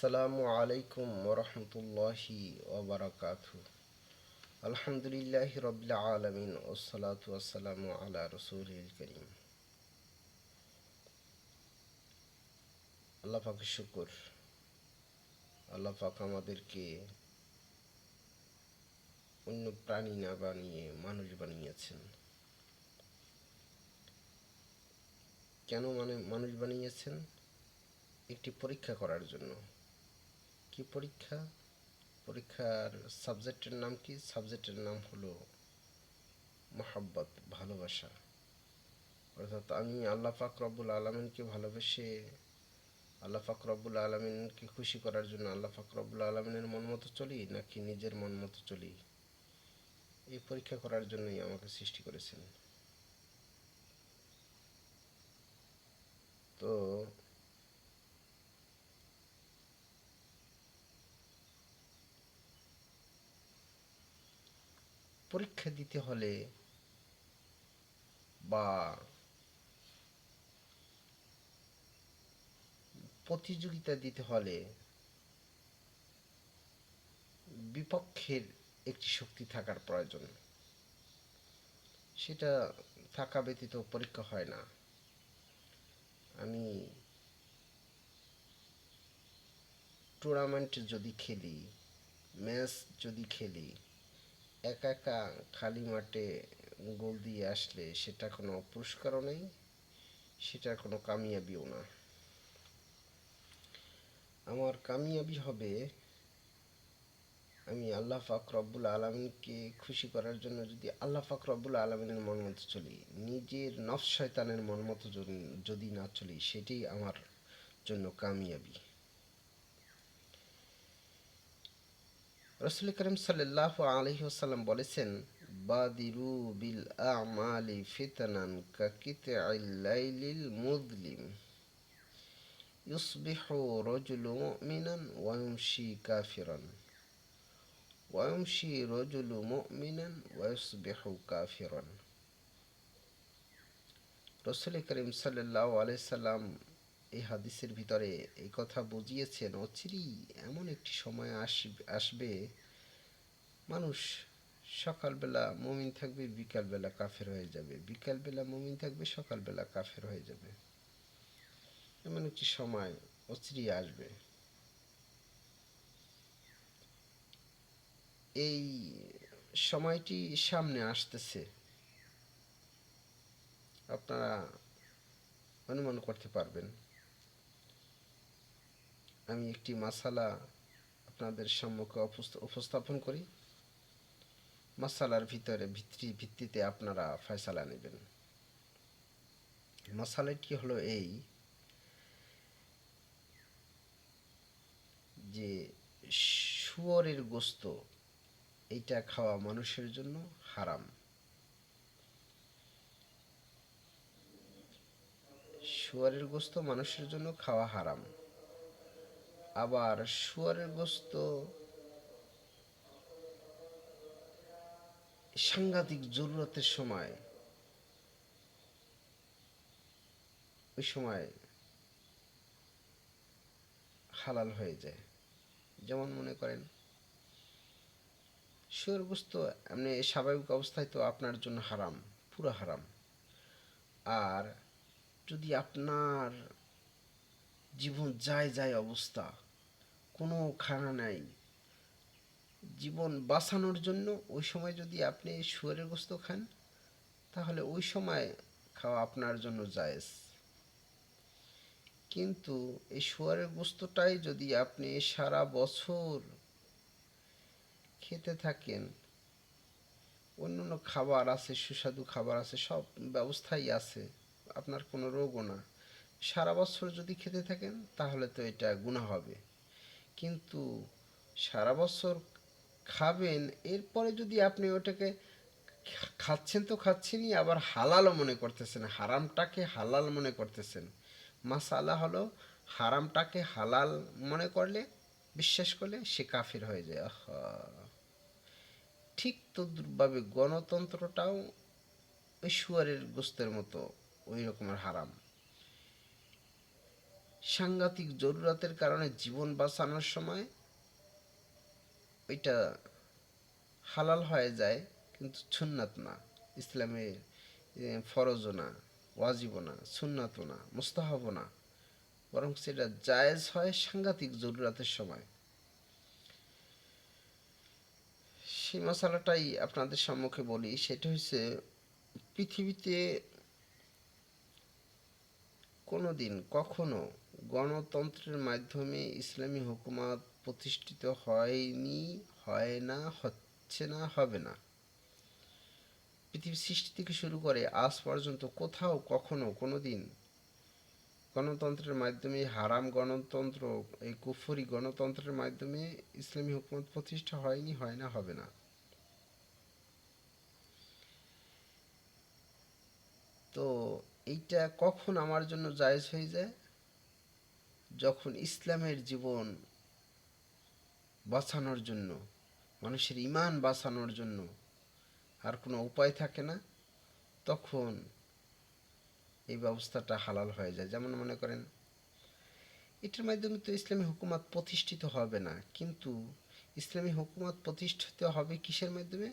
আসসালামু আলাইকুম ওরহমতুল্লাহি ওবরাকাতু। আলহামদুলিল্লাহি রবিল আলমিন ওসলাতু ওয়াসসালামু আলা রসুলিল করিম। আল্লাহ পাকের শুকর। আল্লাহ পাক আমাদেরকে অন্য প্রাণী না বানিয়ে মানুষ বানিয়েছেন। কেন মানুষ বানিয়েছেন? একটি পরীক্ষা করার জন্য। কি পরীক্ষা? পরীক্ষার সাবজেক্টের নাম কি? সাবজেক্টের নাম হলো মোহাব্বত, ভালোবাসা। অর্থাৎ আমি আল্লাহ পাক রব্বুল আলমিনকে ভালোবেসে আল্লাহ পাক রব্বুল আলমিনকে খুশি করার জন্য আল্লাহ পাক রব্বুল আলমিনের মন মতো চলি নাকি নিজের মন মতো চলি, এই পরীক্ষা করার জন্যই আমাকে সৃষ্টি করেছেন। তো পরীক্ষা দিতে হলে বা প্রতিযোগিতা দিতে হলে বিপক্ষের একটি শক্তি থাকার প্রয়োজন। সেটা থাকা ব্যতীত পরীক্ষা হয় না। আমি টুর্নামেন্ট যদি খেলি, ম্যাচ যদি খেলি, একা একা খালি মাঠে গোল দিয়ে আসলে সেটা কোনো পুরস্কারও নেই, সেটার কোনো কামিয়াবিও না। আমার কামিয়াবি হবে আমি আল্লাহ পাক রব্বুল আলমিনকে খুশি করার জন্য যদি আল্লাহ পাক রব্বুল আলমিনের মন মতো চলি, নিজের নফস শয়তানের মন মতো যদি না চলি, সেটাই আমার জন্য কামিয়াবি। রাসূল করিম সাল্লাল্লাহু আলাইহি ওয়াসাল্লাম বলেছেন, বাদিরু বিল আমালি ফিতানান কাকিতআইল লাইলিল মুযলিম ইউসবিহু রাজুলু মুমিনান ওয়া ইউমসি কাফিরান ওয়ামশি রজুলু মুমিনান ওয়াসবিহু কাফিরান। রাসূল করিম সাল্লাল্লাহু আলাইহি সাল্লাম এই হাদিসের ভিতরে এই কথা বুঝিয়েছেন, অচিরেই এমন একটি সময় আসবে মানুষ সকালবেলা মুমিন থাকবে, বিকালবেলা কাফের হয়ে যাবে, বিকালবেলা মুমিন থাকবে, সকালবেলা কাফের হয়ে যাবে। এমন একটি সময় অচিরেই আসবে। এই সময়টি সামনে আসতেছে, আপনারা অনুমান করতে পারবেন। আমি একটি মাসালা আপনাদের সম্মুখে উপস্থাপন করি। মাসালার ভিত্তিতে আপনারা ফয়সালা নেবেন। মাসালাটি হলো এই যে শুয়োরের গোস্ত এইটা খাওয়া মানুষের জন্য হারাম। শুয়োরের গোস্ত মানুষের জন্য খাওয়া হারাম। আবার শুয়োরের গোস্ত সাংঘাতিক জরুরতের সময়, ওই সময় হালাল হয়ে যায়। যেমন মনে করেন শুয়োর গোস্ত এমনি স্বাভাবিক অবস্থায় তো আপনার জন্য হারাম, পুরো হারাম। আর যদি আপনার জীবন যায় যায় অবস্থা, কোনো খানা নাই, জীবন বাঁচানোর জন্য ওই সময় যদি আপনি শুয়োরের গোস্ত খান, তাহলে ওই সময় খাওয়া আপনার জন্য জায়েজ। কিন্তু এই শুয়োরের গোস্তটাই যদি আপনি সারা বছর খেতে থাকেন, অন্যান্য খাবার আছে, সুস্বাদু খাবার আছে, সব ব্যবস্থাই আছে, আপনার কোনো রোগও না, সারা বছর যদি খেতে থাকেন তাহলে তো এটা গুনাহ হবে। কিন্তু সারা বছর খাবেন, এরপরে যদি আপনি ওটাকে খাচ্ছেন তো খাচ্ছেনই, আবার হালালও মনে করতেছেন, হারামটাকে হালাল মনে করতেছেন। মাসালা হলো হারামটাকে হালাল মনে করলে, বিশ্বাস করলে সে কাফির হয়ে যায়। আহা, ঠিক তদ্রুপভাবে গণতন্ত্রটাও ওই শুয়ারের গোস্তের মতো ওই রকমের হারাম। সাংঘাতিক জরুরতের কারণে জীবন বাঁচানোর সময় ওইটা হালাল হয়ে যায়, কিন্তু সুন্নাত না, ইসলামে ফরজও না, ওয়াজিবও না, সুন্নাতও না, মুস্তাহাবও না, বরং সেটা জায়েজ হয় সাংঘাতিক জরুরতের সময়। সেই মশালাটাই আপনাদের সম্মুখে বলি। সেটা হচ্ছে, পৃথিবীতে কোনো দিন কখনো গণতন্ত্রের মাধ্যমে ইসলামী হুকুমত প্রতিষ্ঠিত হয়নি, হয় না, হচ্ছে না, হবে না। পৃথিবীর সৃষ্টি থেকে শুরু করে আজ পর্যন্ত কোথাও কখনো কোনো দিন গণতন্ত্রের মাধ্যমে, হারাম গণতন্ত্র, এই কুফরি গণতন্ত্রের মাধ্যমে ইসলামী হুকুমত প্রতিষ্ঠা হয়নি, হয় না, হবে না। তো এইটা কখন আমার জন্য জায়েজ হয়ে যায়? যখন ইসলামের জীবন বাঁচানোর জন্য, মানুষের ঈমান বাঁচানোর জন্য আর কোনো উপায় থাকে না, তখন এই ব্যবস্থাটা হালাল হয়ে যায়। যেমন মনে করেন, এটার মাধ্যমে তো ইসলামী হুকুমত প্রতিষ্ঠিত হবে না, কিন্তু ইসলামী হুকুমত প্রতিষ্ঠিত হবে কিসের মাধ্যমে?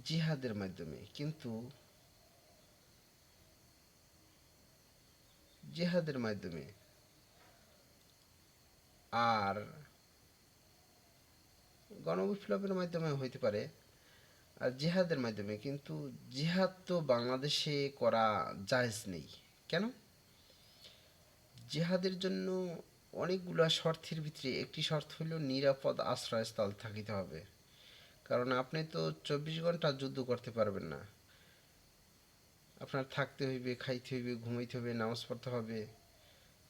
জিহাদের মাধ্যমে। কিন্তু জিহাদের মাধ্যমে আর গণবিপ্লবের মাধ্যমে হইতে পারে, আর জিহাদের মাধ্যমে। কিন্তু জিহাদ তো বাংলাদেশে করা জায়েজ নেই। কেন? জিহাদের জন্য অনেকগুলা শর্তের ভিতরে একটি শর্ত হইল নিরাপদ আশ্রয়স্থল থাকিতে হবে। কারণ আপনি তো 24 ঘন্টা যুদ্ধ করতে পারবেন না। আপনার থাকতে হইবে, খাইতে হইবে, ঘুমাইতে হবে, নামাজ পড়তে হবে,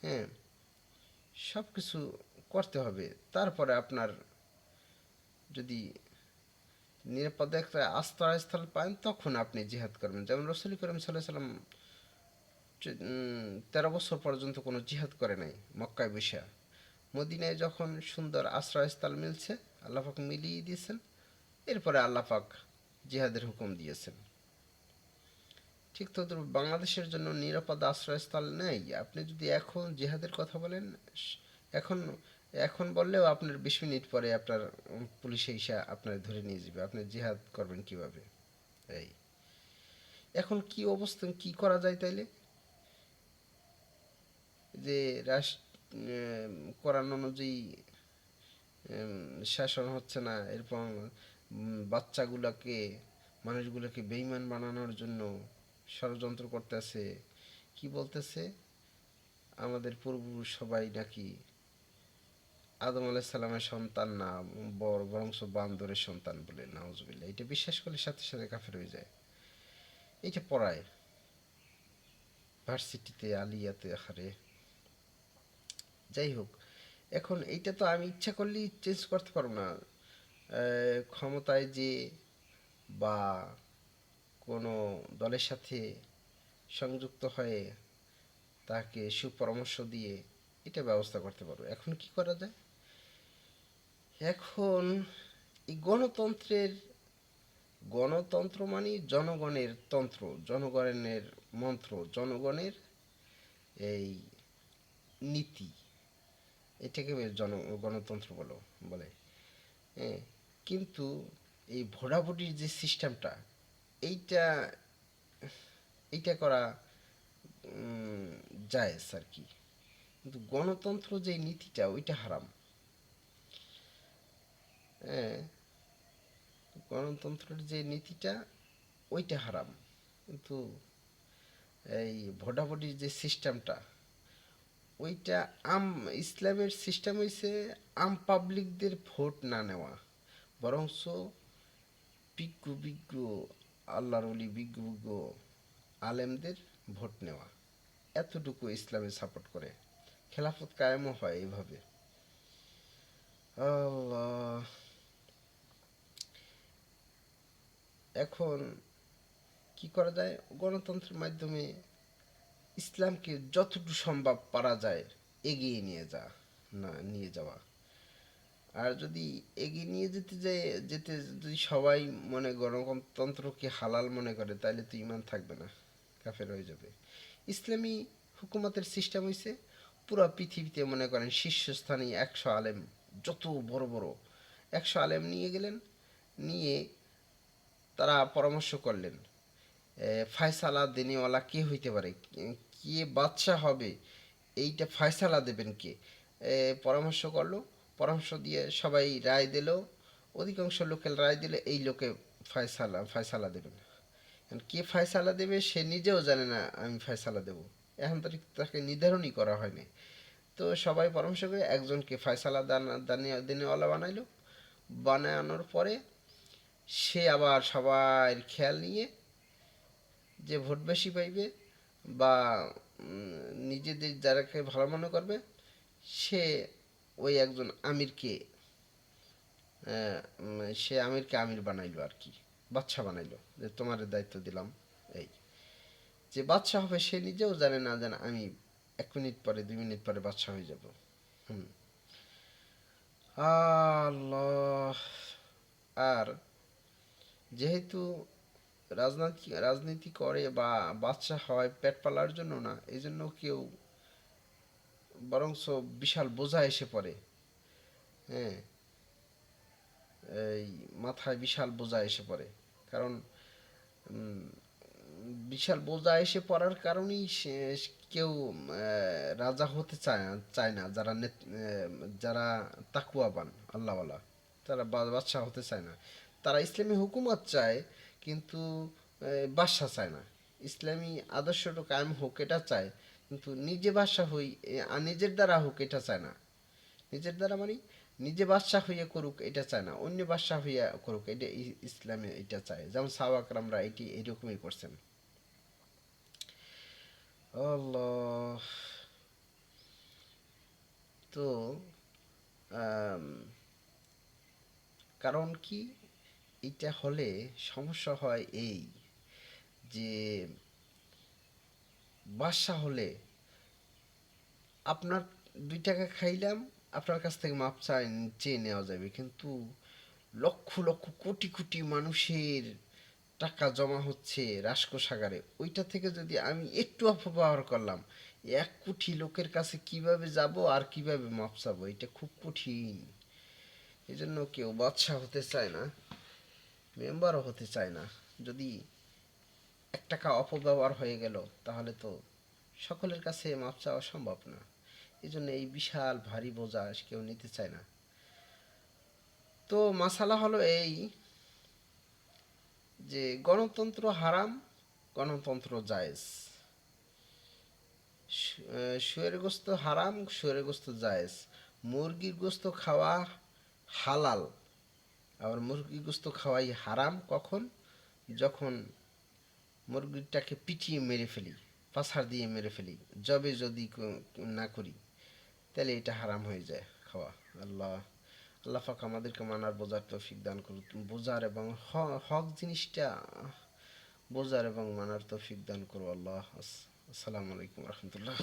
হ্যাঁ, সব কিছু করতে হবে। তারপরে আপনার যদি নিরাপদ একটা আশ্রয়স্থল পান, তখন আপনি জিহাদ করবেন। যেমন রসুল করিম সাল্লাহ সাল্লাম 13 বছর পর্যন্ত কোনো জিহাদ করে নাই মক্কায় বসে। মদিনায় যখন সুন্দর আশ্রয়স্থল মিলছে, আল্লাপাক মিলিয়ে দিয়েছেন, এরপরে আল্লাপাক জিহাদের হুকুম দিয়েছেন। ঠিক তো বাংলাদেশের জন্য নিরাপদ আশ্রয়স্থল নেই। আপনি যদি এখন জিহাদের কথা বলেন, এখন এখন বললেও আপনার 20 মিনিট পরে আপনার পুলিশে এসে আপনার ধরে নিয়ে যাবে। আপনি জিহাদ করবেন কিভাবে? এই এখন কি অবস্থা, কি করা যায় তাইলে? যে কোরআন অনুযায়ী শাসন হচ্ছে না, এরপর বাচ্চাগুলোকে, মানুষগুলোকে বেঈমান বানানোর জন্য ষড়যন্ত্র করতেছে। কি বলতেছে? আমাদের পূর্বপুরুষ সবাই নাকি আদম আলাইসাল্লামের সন্তান না, বরং বান্দরের সন্তান বলে। নাউজুবিল্লাহ। এটা বিশ্বাস করলে সাথে সাথে কাফের হয়ে যায়। এটা পড়ায় ভার্সিটিতে, আলিয়াতে, আহারে। যাই হোক, এখন এইটা তো আমি ইচ্ছা করলেই চেঞ্জ করতে পারবো না। ক্ষমতায় যে বা কোনো দলের সাথে সংযুক্ত হয়ে তাকে সুপরামর্শ দিয়ে এটা ব্যবস্থা করতে পারবো। এখন কি করা যায়? এখন এই গণতন্ত্র মানে জনগণের তন্ত্র, জনগণের মন্ত্র, জনগণের এই নীতি, এটাকে গণতন্ত্র বলে। হ্যাঁ, কিন্তু এই ভোটাভুটির যে সিস্টেমটা, এইটা এইটা করা জায়েজ আর কি। কিন্তু গণতন্ত্র যে নীতিটা, ওইটা হারাম। হ্যাঁ, গণতন্ত্রের যে নীতিটা, ওইটা হারাম। কিন্তু এই ভোটাভুটির যে সিস্টেমটা, ওইটা আম ইসলামের সিস্টেম হইছে আম পাবলিকদের ভোট না নেওয়া, বরঞ্চ বিজ্ঞ বিজ্ঞ আল্লাহর ওলি, বিজ্ঞ বিজ্ঞ আলেমদের ভোট নেওয়া। এতটুকু ইসলামে সাপোর্ট করে। খেলাফত কায়েমও হয় এইভাবে। আল্লাহ। এখন কি করা যায়? গণতন্ত্রের মাধ্যমে ইসলামকে যতটুকু সম্ভব পারা যায় এগিয়ে নিয়ে যাওয়া। আর যদি এগিয়ে নিয়ে যেতে যদি সবাই মনে গণতন্ত্রকে হালাল মনে করে, তাহলে তো ইমান থাকবে না, কাফের হয়ে যাবে। ইসলামী হুকুমতের সিস্টেম হয়েছে পুরো পৃথিবীতে মনে করেন শীর্ষস্থানীয় 100 আলেম, যত বড় বড় 100 আলেম নিয়ে গেলেন, নিয়ে তারা পরামর্শ করলেন ফায়সালা দেনেওয়ালা কে হইতে পারে, কে বাদশাহ হবে, এইটা ফয়সালা দেবেন কে। পরামর্শ করলো, পরামর্শ দিয়ে সবাই রায় দিল, অধিকাংশ লোকের রায় দিলে এই লোকে ফয়সালা দেবেন। এখন কে ফয়সালা দেবে সে নিজেও জানে না আমি ফয়সালা দেব, এখন তাকে নির্ধারণই করা হয়নি। তো সবাই পরামর্শ করে একজনকে ফয়সালা দিনেওয়ালা বানাইলো। বানানোর পরে সে আবার সবার খেয়াল নিয়ে যে ভোট বেশি পাইবে বা নিজেদের যারাকে ভালো মনে করবে সে ওই একজন আমিরকে সে আমিরকে আমির বানাইলো আর কি, বাদশা বানাইলো, যে তোমার দায়িত্ব দিলাম। এই যে বাদশা হবে সে নিজেও জানে না যেন আমি 1 মিনিট পরে 2 মিনিট পরে বাদশা হয়ে যাব। হুম। আল্লাহ। আর যেহেতু রাজনীতি রাজনীতি করে বা বাদশা হয় পেট পালার জন্য না, এই জন্য কেউ বরংস বিশাল বোঝা এসে পড়ে। হ্যাঁ, এই মাথায় বিশাল বোঝা এসে পড়ে, কারণ উম, বিশাল বোঝা এসে পড়ার কারণেই কেউ রাজা হতে চায় না, যারা তাকুয়াবান আল্লাহওয়ালা, তারা বাদশাহ হতে চায় না। তারা ইসলামী হুকুমত চায় কিন্তু বাদশা চায় না। ইসলামী আদর্শটা কায়েম হোক এটা চায়, কিন্তু নিজে বাদশা হই নিজের দ্বারা হোক এটা চায় না। নিজের দ্বারা মানে নিজে বাদশাহ হইয়া করুক এটা চায় না, অন্য বাদশাহ হইয়া করুক এটা ইসলামে এটা চায়। যেমন সাহাবা একরামরা এটি এরকমই করছেন। আল্লাহ। তো আম, কারণ কি এটা হলে সমস্যা হয় এই যে বাদশা হলে আপনার 2 টাকা খাইলাম, আপনার কাছ থেকে মাপ চেয়ে নেওয়া যাবে, কিন্তু লক্ষ লক্ষ কোটি কোটি মানুষের টাকা জমা হচ্ছে রাজকোষাগারে, ওইটা থেকে যদি আমি একটু অপব্যবহার করলাম, 1 কোটি লোকের কাছে কিভাবে যাব আর কিভাবে মাপ চাবো, এটা খুব কঠিন। এই জন্য কেউ বাদশাহ হতে চায় না, মেম্বারও হতে চায় না। যদি 1 টাকা অপব্যবহার হয়ে গেল তাহলে তো সকলের কাছে মাপ চাওয়া সম্ভব না। এই জন্য এই বিশাল ভারী বোঝা কেউ নিতে চায় না। তো মাসালা হলো এই যে গণতন্ত্র হারাম, গণতন্ত্র জায়েজ। শুয়োরের গোস্ত হারাম, শুয়োরের গোস্ত জায়েজ। মুরগির গোস্ত খাওয়া হালাল, আবার মুরগির গোস্ত খাওয়াই হারাম কখন, যখন মুরগিটাকে পিটিয়ে মেরে ফেলি, পাছাড় দিয়ে মেরে ফেলি, জবে যদি না করি তাহলে এটা হারাম হয়ে যায় খাওয়া। আল্লাহ, আল্লাহ পাক আমাদেরকে মানার বোঝার তৌফিক দান করুন, বোঝার এবং হক জিনিসটা বোঝার এবং মানার তৌফিক দান করো আল্লাহ। আসসালামু আলাইকুম রহমতুল্লাহ।